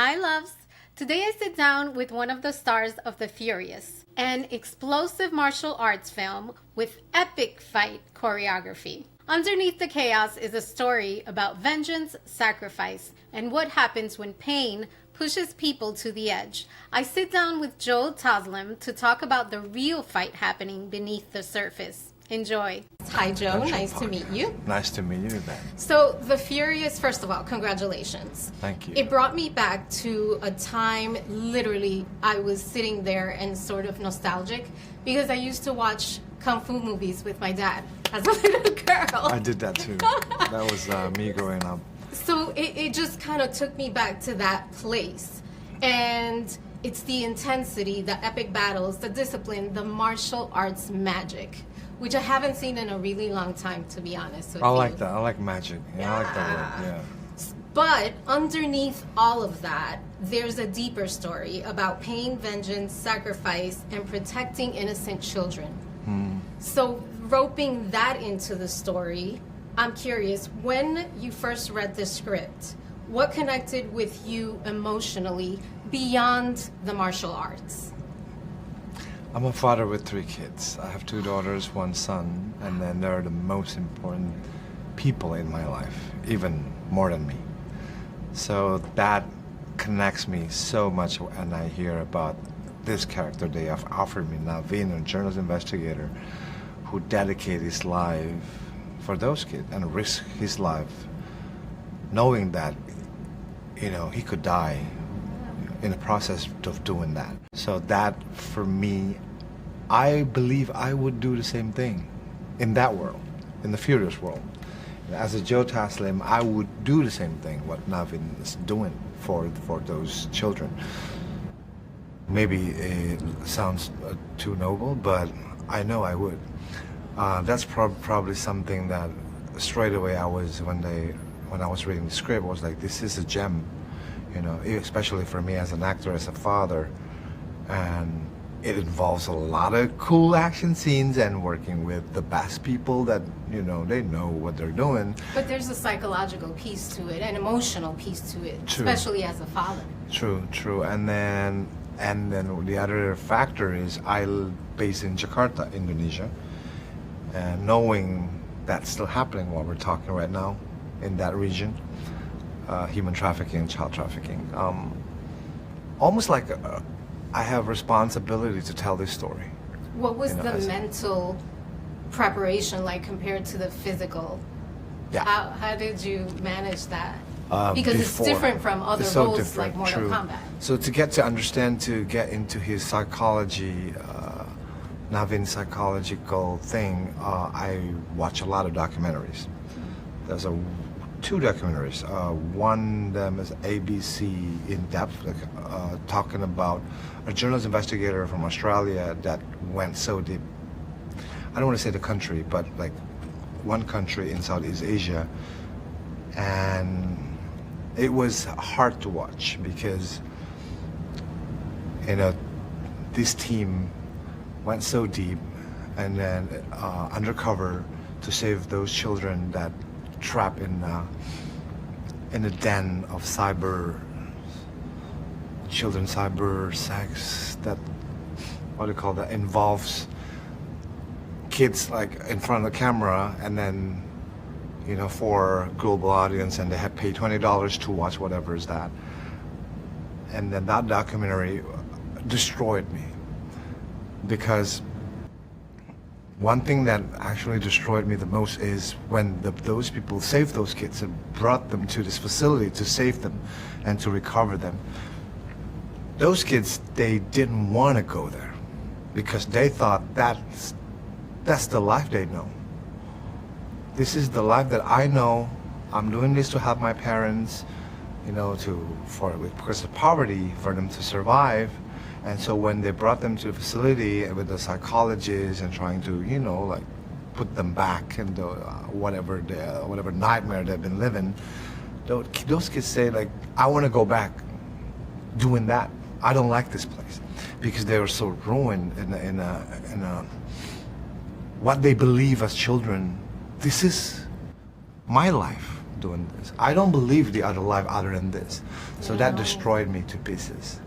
Hi, loves. Today I sit down with one of the stars of The Furious, an explosive martial arts film with epic fight choreography. Underneath the chaos is a story about vengeance, sacrifice, and what happens when pain pushes people to the edge. I sit down with Joe Taslim to talk about the real fight happening beneath the surface. Enjoy. Hi, Joe. Nice to meet you. Nice to meet you, Ben. So, The Furious, first of all, congratulations. Thank you. It brought me back to a time, literally, I was sitting there and sort of nostalgic because I used to watch Kung Fu movies with my dad as a little girl. I did that too. That was me growing up. So it just kind of took me back to that place. And it's the intensity, the epic battles, the discipline, the martial arts magic, which I haven't seen in a really long time, to be honest with you. I like that. I like magic. Yeah, I like that word. Yeah. But underneath all of that, there's a deeper story about pain, vengeance, sacrifice, and protecting innocent children. So roping that into the story, I'm curious, when you first read the script, what connected with you emotionally beyond the martial arts? I'm a father with 3 kids. I have 2 daughters, 1 son, and then they're the most important people in my life, even more than me. So that connects me so much when I hear about this character they have offered me now, being a journalist investigator who dedicated his life for those kids and risk his life knowing that, you know, he could die in the process of doing that. So that, for me, I believe I would do the same thing in that world, in the Furious world. As a Joe Taslim, I would do the same thing what Navin is doing for those children. Maybe it sounds too noble, but I know I would. That's probably something that straight away I was, when I was reading the script, I was like, this is a gem, you know, especially for me as an actor, as a father. And it involves a lot of cool action scenes and working with the best people that, you know, they know what they're doing. But there's a psychological piece to it, an emotional piece to it, True. especially as a father. True. And then the other factor is I'm based in Jakarta, Indonesia, and knowing that's still happening while we're talking right now in that region, human trafficking, child trafficking. Almost like I have responsibility to tell this story. What was, you know, the mental preparation like compared to the physical? Yeah. How did you manage that? Because it's Before. different from other It's so roles different, like Mortal true. Kombat. So to get into his psychology, Navin's psychological thing, I watch a lot of documentaries. There's 2 documentaries. One of them is ABC In Depth, talking about a journalist investigator from Australia that went so deep. I don't want to say the country, but like one country in Southeast Asia, and it was hard to watch because, you know, this team went so deep and then undercover to save those children that trapped in a den of cyber sex, that, what do you call that, involves kids like in front of the camera, and then, you know, for global audience, and they had paid $20 to watch whatever is that. And then that documentary destroyed me, because one thing that actually destroyed me the most is when those people saved those kids and brought them to this facility to save them and to recover them. Those kids, they didn't want to go there because they thought that's the life they know. This is the life that I know. I'm doing this to help my parents, you know, because of poverty, for them to survive. And so when they brought them to the facility with the psychologist and trying to, you know, like put them back into whatever nightmare they've been living, those kids say, like, I want to go back doing that. I don't like this place, because they were so ruined in what they believe as children. This is my life. doing this. I don't believe the other life other than this. So that No. destroyed me to pieces.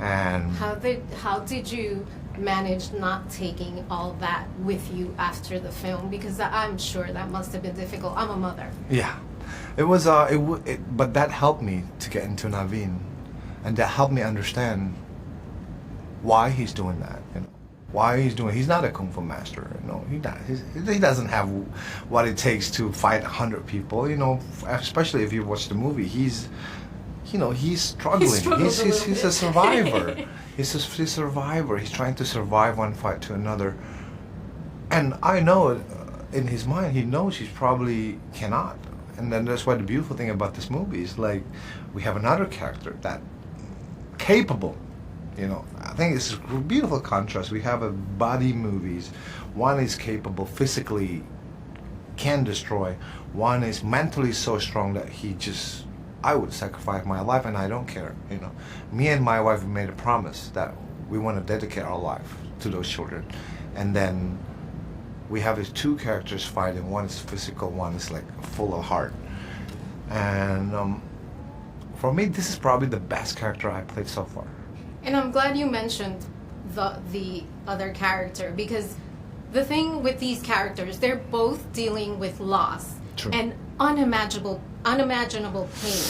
And How did you manage not taking all that with you after the film? Because I'm sure that must have been difficult. I'm a mother. yeah, it was. But that helped me to get into Naveen, and that helped me understand why he's doing that. You know, why he's doing. He's not a kung fu master. You know, he doesn't have what it takes to fight 100 people. You know, especially if you watch the movie, he's struggling. He's a survivor. He's a survivor. He's trying to survive one fight to another. And I know in his mind, he knows he probably cannot. And then that's why the beautiful thing about this movie is like we have another character that capable. You know, I think it's a beautiful contrast. We have a body movies. One is capable physically, can destroy. One is mentally so strong that I would sacrifice my life and I don't care. You know, me and my wife made a promise that we want to dedicate our life to those children, and then we have these two characters fighting. One is physical, one is like full of heart. And for me, this is probably the best character I played so far. And I'm glad you mentioned the other character, because the thing with these characters, they're both dealing with loss. True. And unimaginable pain.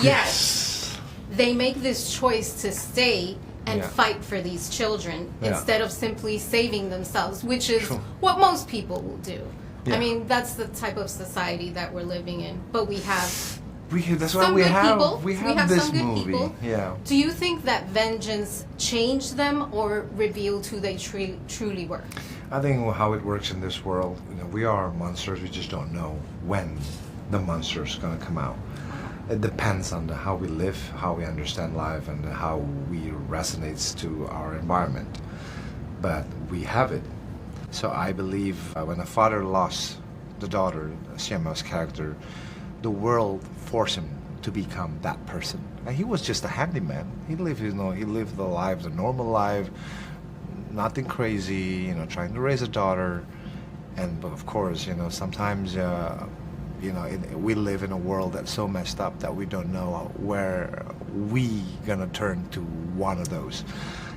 Yes. They make this choice to stay and Yeah. fight for these children Yeah. instead of simply saving themselves, which is True. what most people will do. Yeah. I mean, that's the type of society that we're living in. But we have That's why some we good have people. we have this some good movie. people. Yeah. Do you think that vengeance changed them or revealed who they truly were? I think how it works in this world, you know, we are monsters. We just don't know when the monster is going to come out. It depends on how we live, how we understand life, and how we resonates to our environment. But we have it. So I believe when a father lost the daughter, Siama's character, the world forced him to become that person. And he was just a handyman. He lived the life, the normal life, nothing crazy, you know, trying to raise a daughter. But of course, you know, sometimes, we live in a world that's so messed up that we don't know where we gonna turn to one of those.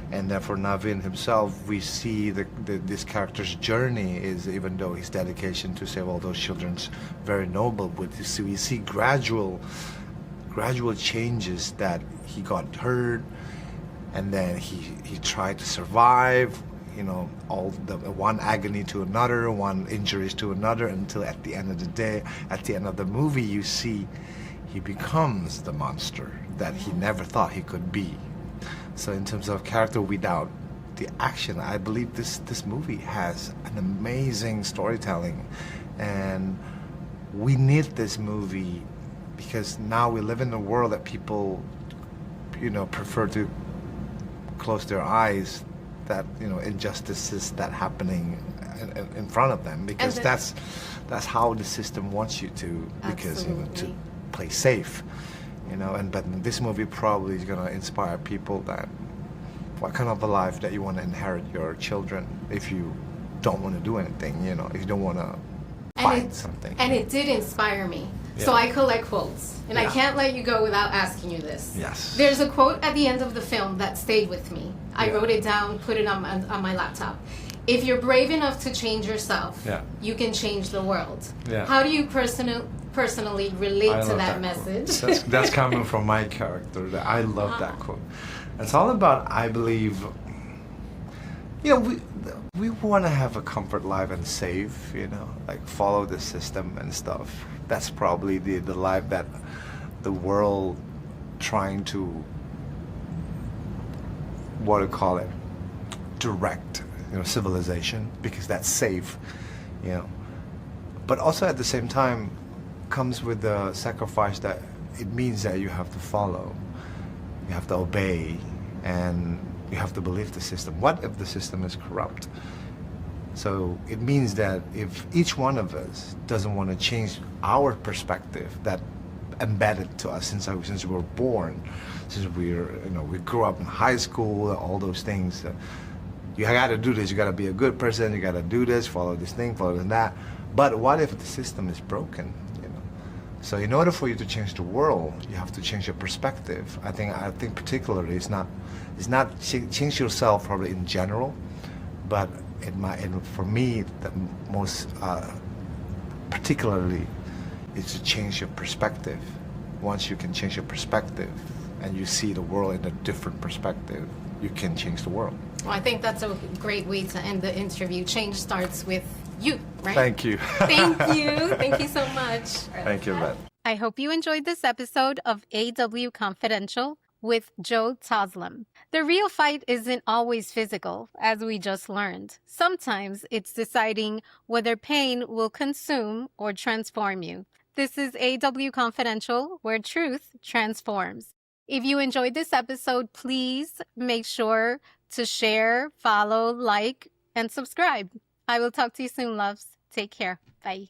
And then for Naveen himself, we see this character's journey is, even though his dedication to save all those children's very noble, but we see gradual changes, that he got hurt, and then he tried to survive, you know, all the one agony to another, one injuries to another, until at the end of the day, at the end of the movie, you see he becomes the monster that he never thought he could be. So in terms of character without the action, I believe this movie has an amazing storytelling, and we need this movie because now we live in a world that people, you know, prefer to close their eyes that, you know, injustices that happening in front of them, because that's how the system wants you to, because you know, to play safe, you know. But this movie probably is going to inspire people that what kind of a life that you want to inherit your children if you don't want to do anything, you know, if you don't want to fight something. And it did inspire me. Yeah. So I collect quotes, and I Yeah. can't let you go without asking you this. Yes. There's a quote at the end of the film that stayed with me. I Yeah. wrote it down, put it on my laptop. If you're brave enough to change yourself, Yeah. you can change the world. Yeah. How do you personally relate I to love that quote. message? That's coming from my character. I love that quote. It's all about, I believe, you know, we want to have a comfort life and save, you know, like follow the system and stuff. That's probably the life that the world trying to, what do you call it, direct, you know, civilization, because that's safe, you know. But also at the same time comes with the sacrifice that it means that you have to follow, you have to obey, and you have to believe the system. What if the system is corrupt? So it means that if each one of us doesn't want to change our perspective that embedded to us since we were born, since we grew up in high school, all those things. You got to do this. You got to be a good person. You got to do this. Follow this thing. Follow that. But what if the system is broken? You know, So in order for you to change the world, you have to change your perspective. I think particularly it's not change yourself probably in general, but for me the most particularly is to change your perspective. Once you can change your perspective and you see the world in a different perspective, you can change the world. Well, I think that's a great way to end the interview. Change starts with you, right? Thank you. Thank you. Thank you so much. Thank you, Beth. I hope you enjoyed this episode of AW Confidential with Joe Taslim. The real fight isn't always physical, as we just learned. Sometimes it's deciding whether pain will consume or transform you. This is AW Confidential, where truth transforms. If you enjoyed this episode, please make sure to share, follow, like, and subscribe. I will talk to you soon, loves. Take care. Bye.